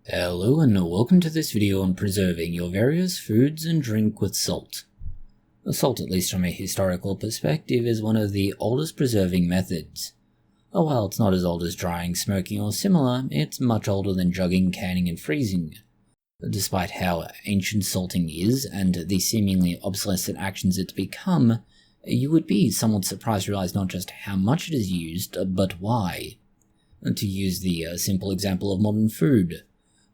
Hello and welcome to this video on preserving your various foods and drink with salt. Salt, at least from a historical perspective, is one of the oldest preserving methods. While it's not as old as drying, smoking or similar, it's much older than jugging, canning and freezing. Despite how ancient salting is and the seemingly obsolescent actions it's become, you would be somewhat surprised to realize not just how much it is used, but why. To use the simple example of modern food,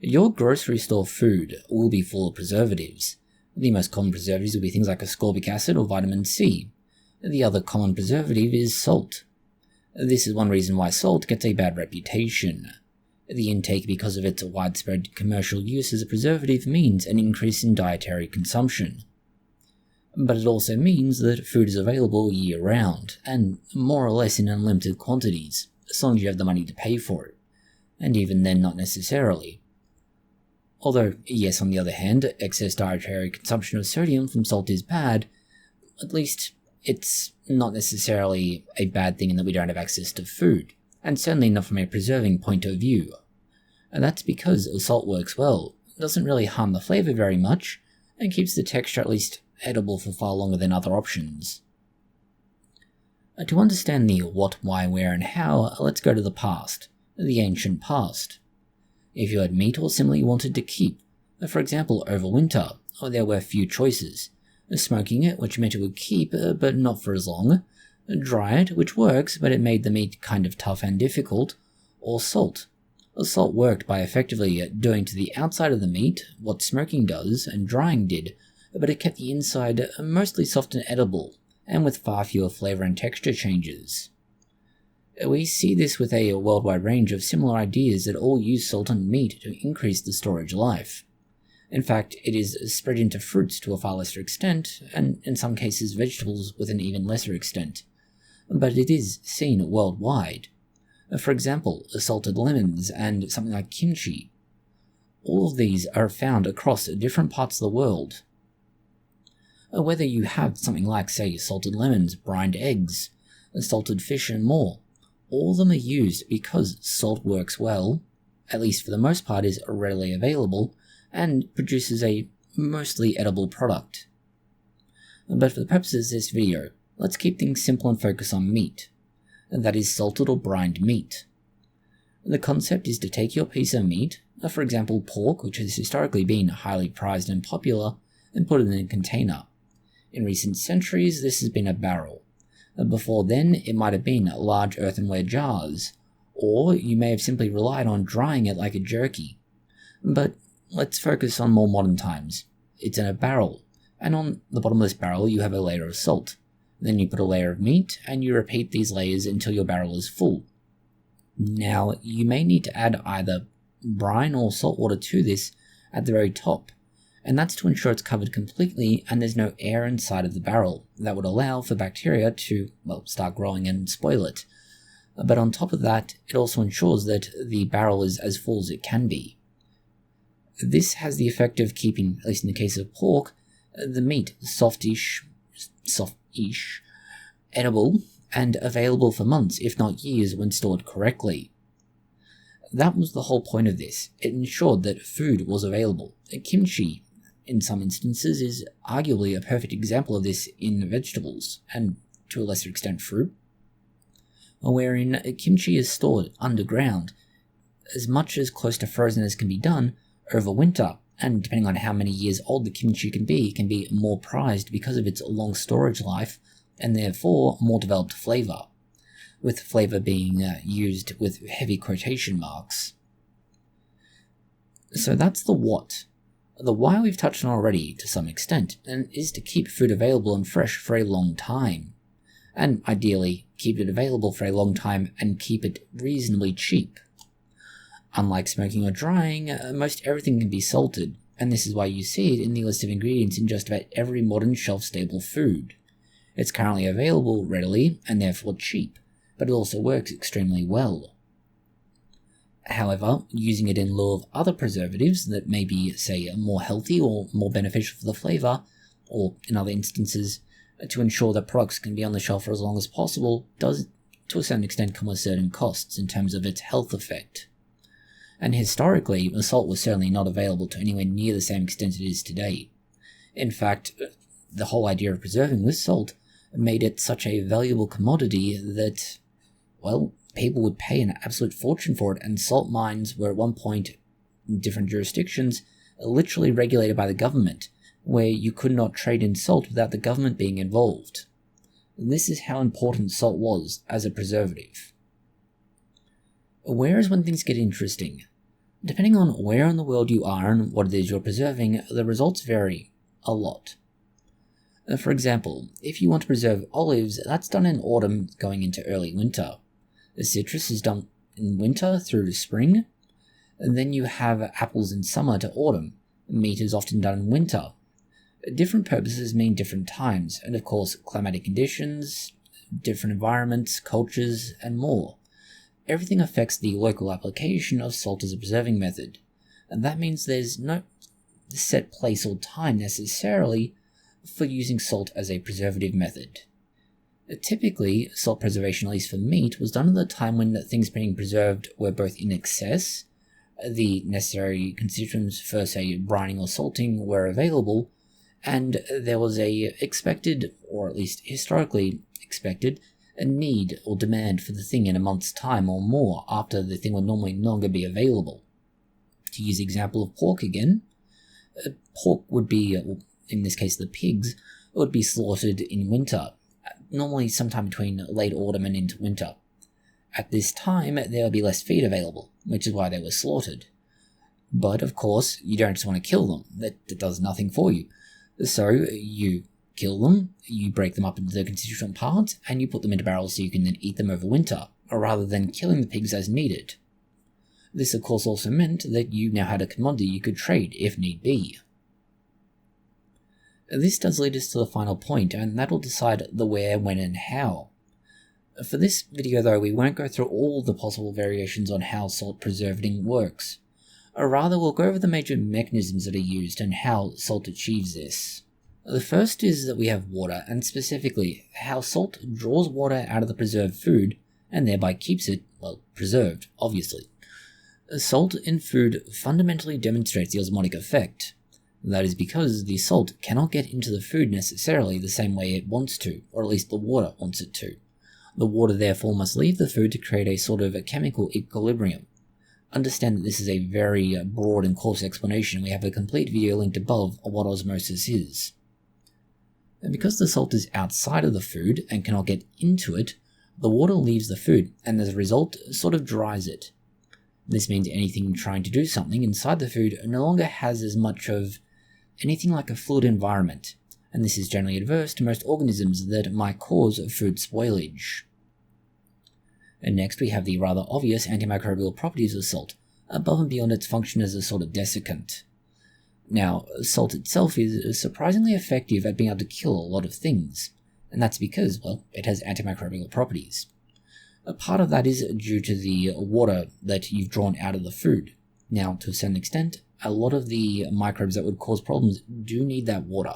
your grocery store food will be full of preservatives. The most common preservatives will be things like ascorbic acid or vitamin C. The other common preservative is salt. This is one reason why salt gets a bad reputation. The intake, because of its widespread commercial use as a preservative, means an increase in dietary consumption. But it also means that food is available year-round, and more or less in unlimited quantities, as long as you have the money to pay for it. And even then, not necessarily. Although, yes, on the other hand, excess dietary consumption of sodium from salt is bad, at least it's not necessarily a bad thing in that we don't have access to food, and certainly not from a preserving point of view. And that's because salt works well, doesn't really harm the flavour very much, and keeps the texture at least edible for far longer than other options. To understand the what, why, where and how, let's go to the past, the ancient past. If you had meat or similar you wanted to keep, for example over winter, there were few choices. Smoking it, which meant it would keep, but not for as long. Dry it, which works, but it made the meat kind of tough and difficult. Or salt. Salt worked by effectively doing to the outside of the meat what smoking does and drying did, but it kept the inside mostly soft and edible, and with far fewer flavour and texture changes. We see this with a worldwide range of similar ideas that all use salt on meat to increase the storage life. In fact, it is spread into fruits to a far lesser extent, and in some cases vegetables with an even lesser extent. But it is seen worldwide. For example, salted lemons and something like kimchi. All of these are found across different parts of the world. Whether you have something like, say, salted lemons, brined eggs, salted fish and more, all of them are used because salt works well, at least for the most part is readily available, and produces a mostly edible product. But for the purposes of this video, let's keep things simple and focus on meat, and that is salted or brined meat. The concept is to take your piece of meat, for example pork, which has historically been highly prized and popular, and put it in a container. In recent centuries, this has been a barrel. Before then, it might have been large earthenware jars, or you may have simply relied on drying it like a jerky. But let's focus on more modern times. It's in a barrel, and on the bottom of this barrel you have a layer of salt. Then you put a layer of meat, and you repeat these layers until your barrel is full. Now, you may need to add either brine or salt water to this at the very top, and that's to ensure it's covered completely and there's no air inside of the barrel that would allow for bacteria to, start growing and spoil it. But on top of that, it also ensures that the barrel is as full as it can be. This has the effect of keeping, at least in the case of pork, the meat softish, edible, and available for months, if not years, when stored correctly. That was the whole point of this. It ensured that food was available. Kimchi, in some instances, is arguably a perfect example of this in vegetables, and to a lesser extent fruit, wherein kimchi is stored underground, as much as close to frozen as can be done, over winter, and depending on how many years old the kimchi can be more prized because of its long storage life, and therefore more developed flavour, with flavour being used with heavy quotation marks. So that's the what. The why we've touched on already to some extent, and is to keep food available and fresh for a long time. And ideally, keep it available for a long time and keep it reasonably cheap. Unlike smoking or drying, most everything can be salted, and this is why you see it in the list of ingredients in just about every modern shelf-stable food. It's currently available readily, and therefore cheap, but it also works extremely well. However, using it in lieu of other preservatives that may be, say, more healthy or more beneficial for the flavour, or in other instances, to ensure that products can be on the shelf for as long as possible, does to a certain extent come with certain costs in terms of its health effect. and historically, salt was certainly not available to anywhere near the same extent it is today. In fact, the whole idea of preserving with salt made it such a valuable commodity that, well, people would pay an absolute fortune for it, and salt mines were at one point, in different jurisdictions, literally regulated by the government, where you could not trade in salt without the government being involved. This is how important salt was as a preservative. Whereas when things get interesting, depending on where in the world you are and what it is you're preserving, the results vary a lot. For example, if you want to preserve olives, that's done in autumn going into early winter. The citrus is done in winter through to spring, and then you have apples in summer to autumn. Meat is often done in winter. Different purposes mean different times, and of course climatic conditions, different environments, cultures, and more. Everything affects the local application of salt as a preserving method, and that means there's no set place or time necessarily for using salt as a preservative method. Typically, salt preservation, at least for meat, was done at the time when things being preserved were both in excess, the necessary constituents for, say, brining or salting were available, and there was a expected, or at least historically expected, a need or demand for the thing in a month's time or more after the thing would normally no longer be available. To use the example of pork again, pork would be, in this case the pigs, would be slaughtered in winter, normally sometime between late autumn and into winter. At this time, there would be less feed available, which is why they were slaughtered. But of course, you don't just want to kill them, that does nothing for you. So you kill them, you break them up into their constituent parts, and you put them into barrels so you can then eat them over winter, rather than killing the pigs as needed. This of course also meant that you now had a commodity you could trade if need be. This does lead us to the final point, and that will decide the where, when, and how. For this video though, we won't go through all the possible variations on how salt preserving works. Rather, we'll go over the major mechanisms that are used and how salt achieves this. The first is that we have water, and specifically, how salt draws water out of the preserved food, and thereby keeps it, well, preserved, obviously. Salt in food fundamentally demonstrates the osmotic effect. That is because the salt cannot get into the food necessarily the same way it wants to, or at least the water wants it to. The water therefore must leave the food to create a sort of a chemical equilibrium. Understand that this is a very broad and coarse explanation. We have a complete video linked above on what osmosis is. And because the salt is outside of the food and cannot get into it, the water leaves the food and as a result sort of dries it. This means anything trying to do something inside the food no longer has as much of anything like a fluid environment, and this is generally adverse to most organisms that might cause food spoilage. And next we have the rather obvious antimicrobial properties of salt, above and beyond its function as a sort of desiccant. Now, salt itself is surprisingly effective at being able to kill a lot of things, and that's because, well, it has antimicrobial properties. A part of that is due to the water that you've drawn out of the food. Now, to a certain extent, a lot of the microbes that would cause problems do need that water.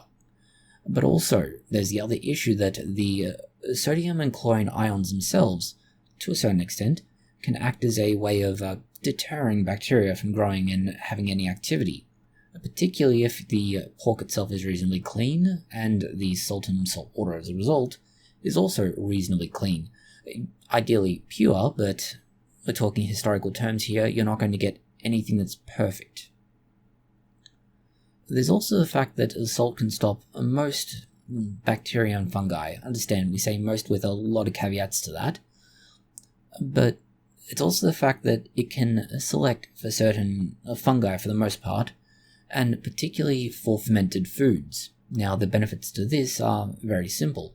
But also, there's the other issue that the sodium and chlorine ions themselves, to a certain extent, can act as a way of deterring bacteria from growing and having any activity, particularly if the pork itself is reasonably clean, and the salt and salt water as a result is also reasonably clean. Ideally pure, but we're talking historical terms here, you're not going to get anything that's perfect. There's also the fact that salt can stop most bacteria and fungi. Understand, we say most with a lot of caveats to that. But it's also the fact that it can select for certain fungi for the most part, and particularly for fermented foods. Now, the benefits to this are very simple.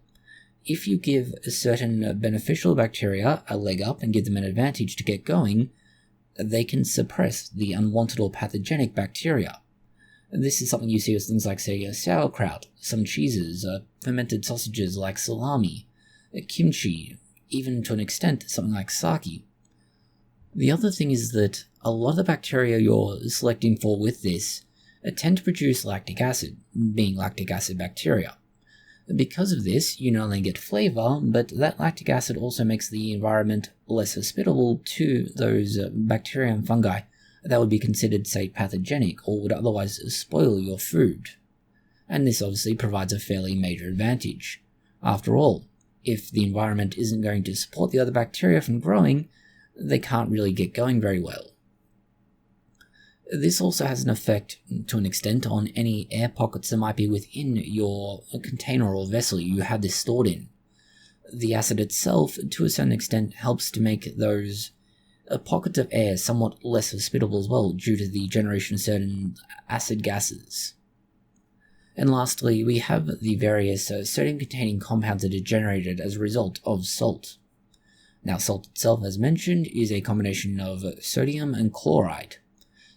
If you give a certain beneficial bacteria a leg up and give them an advantage to get going, they can suppress the unwanted or pathogenic bacteria. This is something you see with things like, say, sauerkraut, some cheeses, fermented sausages like salami, kimchi, even to an extent something like sake. The other thing is that a lot of the bacteria you're selecting for with this tend to produce lactic acid, being lactic acid bacteria. Because of this, you not only get flavour, but that lactic acid also makes the environment less hospitable to those bacteria and fungi that would be considered, say, pathogenic or would otherwise spoil your food. And this obviously provides a fairly major advantage. After all, if the environment isn't going to support the other bacteria from growing, they can't really get going very well. This also has an effect, to an extent, on any air pockets that might be within your container or vessel you have this stored in. The acid itself, to a certain extent, helps to make those pockets of air somewhat less hospitable as well, due to the generation of certain acid gases. And lastly, we have the various sodium-containing compounds that are generated as a result of salt. Now, salt itself, as mentioned, is a combination of sodium and chloride,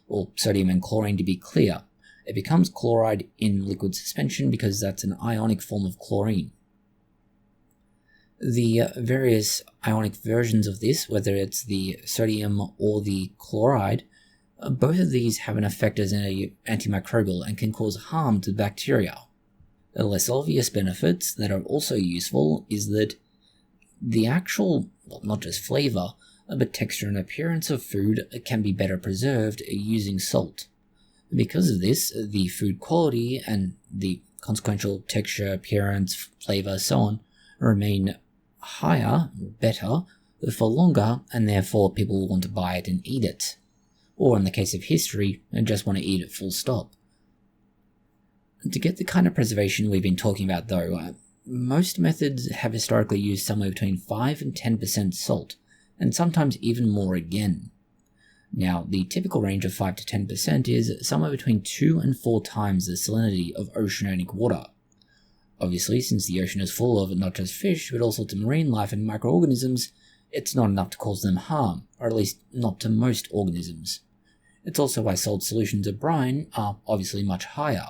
or sodium and chlorine to be clear. It becomes chloride in liquid suspension because that's an ionic form of chlorine. The various ionic versions of this, whether it's the sodium or the chloride, both of these have an effect as an antimicrobial and can cause harm to bacteria. The less obvious benefits that are also useful is that the actual, well, not just flavour, but texture and appearance of food can be better preserved using salt. Because of this, the food quality and the consequential texture, appearance, flavour, so on, remain higher, better, for longer, and therefore people will want to buy it and eat it. Or in the case of history, just want to eat it full stop. To get the kind of preservation we've been talking about though, most methods have historically used somewhere between 5 and 10% salt, and sometimes even more again. Now, the typical range of 5 to 10% is somewhere between 2 and 4 times the salinity of oceanic water. Obviously, since the ocean is full of not just fish, but also to marine life and microorganisms, it's not enough to cause them harm, or at least not to most organisms. It's also why salt solutions of brine are obviously much higher.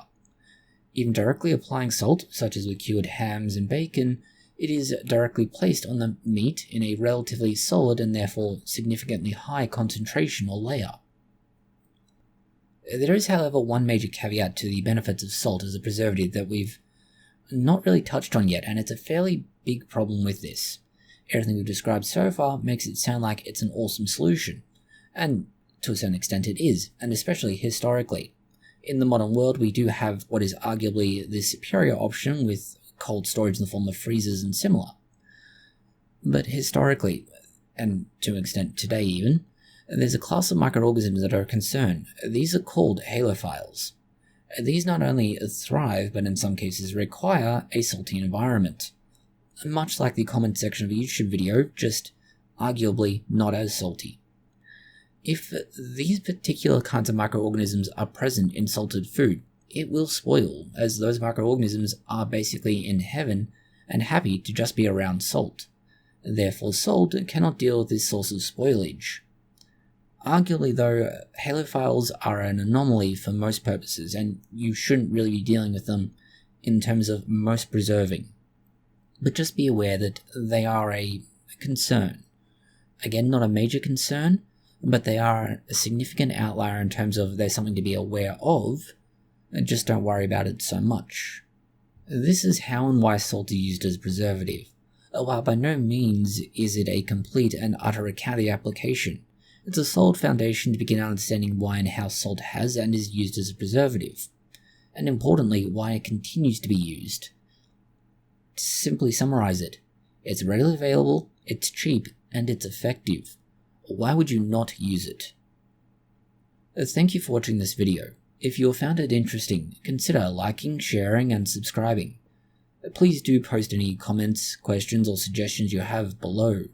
Even directly applying salt, such as with cured hams and bacon, it is directly placed on the meat in a relatively solid and therefore significantly high concentration or layer. There is, however, one major caveat to the benefits of salt as a preservative that we've not really touched on yet, and it's a fairly big problem with this. Everything we've described so far makes it sound like it's an awesome solution, and to a certain extent it is, and especially historically. In the modern world, we do have what is arguably the superior option with cold storage in the form of freezers and similar. But historically, and to an extent today even, there's a class of microorganisms that are a concern. These are called halophiles. These not only thrive, but in some cases require a salty environment. Much like the comment section of a YouTube video, just arguably not as salty. If these particular kinds of microorganisms are present in salted food, it will spoil, as those microorganisms are basically in heaven and happy to just be around salt. Therefore, salt cannot deal with this source of spoilage. Arguably though, halophiles are an anomaly for most purposes, and you shouldn't really be dealing with them in terms of most preserving. But just be aware that they are a concern. Again, not a major concern, but they are a significant outlier in terms of they're something to be aware of, and just don't worry about it so much. This is how and why salt is used as a preservative. While by no means is it a complete and utter account of the application, it's a solid foundation to begin understanding why and how salt has and is used as a preservative, and importantly, why it continues to be used. To simply summarize it, it's readily available, it's cheap, and it's effective. Why would you not use it? Thank you for watching this video. If you found it interesting, consider liking, sharing, and subscribing. Please do post any comments, questions, or suggestions you have below.